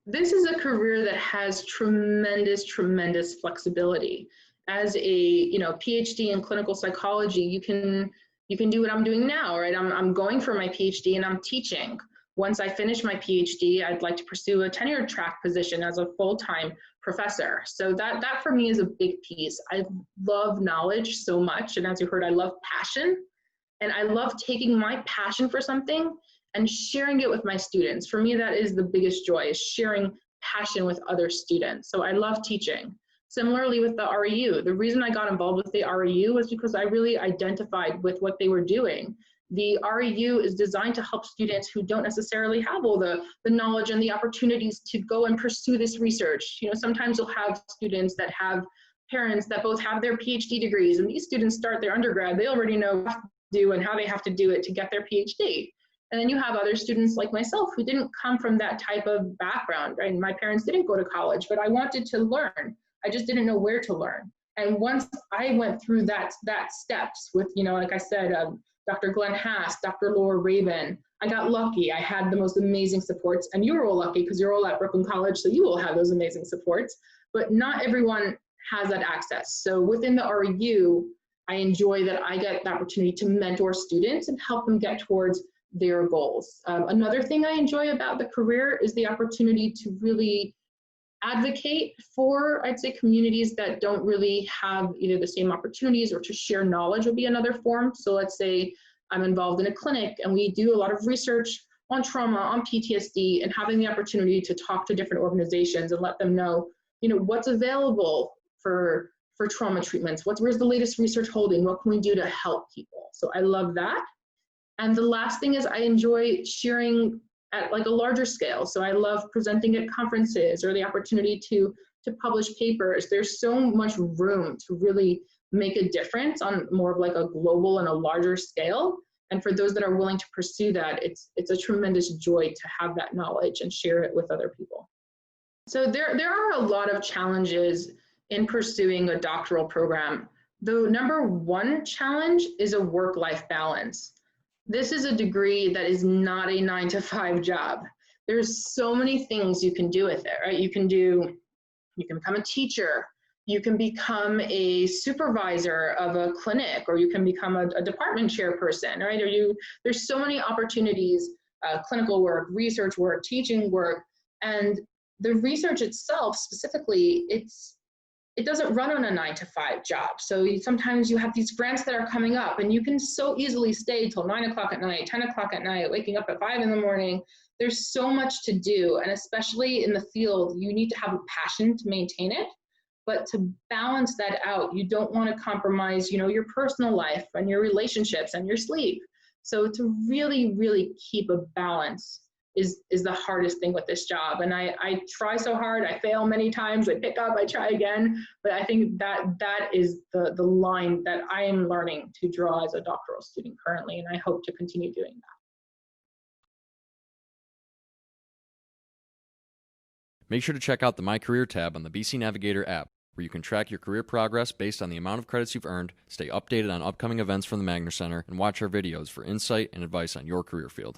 This is a career that has tremendous, tremendous flexibility. As a PhD in clinical psychology, you can do what I'm doing now, right? I'm going for my PhD and I'm teaching. Once I finish my PhD, I'd like to pursue a tenure track position as a full-time professor. So that for me is a big piece. I love knowledge so much, and as you heard, I love passion, and I love taking my passion for something and sharing it with my students. For me, that is the biggest joy, is sharing passion with other students. So I love teaching. Similarly with the REU, the reason I got involved with the REU was because I really identified with what they were doing. The REU is designed to help students who don't necessarily have all the knowledge and the opportunities to go and pursue this research. Sometimes you'll have students that have parents that both have their PhD degrees, and these students start their undergrad, they already know what to do and how they have to do it to get their PhD. And then you have other students like myself who didn't come from that type of background, right? My parents didn't go to college, but I wanted to learn. I just didn't know where to learn. And once I went through that steps with, like I said, Dr. Glenn Haas, Dr. Laura Rabin, I got lucky. I had the most amazing supports, and you were all lucky because you're all at Brooklyn College, so you will have those amazing supports, but not everyone has that access. So within the REU, I enjoy that I get the opportunity to mentor students and help them get towards their goals. Another thing I enjoy about the career is the opportunity to really advocate for, I'd say, communities that don't really have either the same opportunities, or to share knowledge would be another form. So let's say I'm involved in a clinic and we do a lot of research on trauma, on PTSD, and having the opportunity to talk to different organizations and let them know, what's available for trauma treatments, where's the latest research holding, what can we do to help people. So I love that. And the last thing is I enjoy sharing at like a larger scale. So I love presenting at conferences, or the opportunity to publish papers. There's so much room to really make a difference on more of like a global and a larger scale. And for those that are willing to pursue that, it's a tremendous joy to have that knowledge and share it with other people. So there are a lot of challenges in pursuing a doctoral program. The number one challenge is a work-life balance. This is a degree that is not a 9-to-5 job. There's so many things you can do with it, right? You can become a teacher, you can become a supervisor of a clinic, or you can become a department chairperson, right? There's so many opportunities, clinical work, research work, teaching work, and the research itself specifically, it doesn't run on a 9-to-5 job. So sometimes you have these grants that are coming up, and you can so easily stay till 9 o'clock at night, 10 o'clock at night, waking up at 5 in the morning. There's so much to do. And especially in the field, you need to have a passion to maintain it. But to balance that out, you don't want to compromise, your personal life and your relationships and your sleep. So to really, really keep a balance is the hardest thing with this job. And I try so hard, I fail many times, I pick up, I try again, but I think that is the line that I am learning to draw as a doctoral student currently, and I hope to continue doing that. Make sure to check out the My Career tab on the BC Navigator app, where you can track your career progress based on the amount of credits you've earned, stay updated on upcoming events from the Magner Center, and watch our videos for insight and advice on your career field.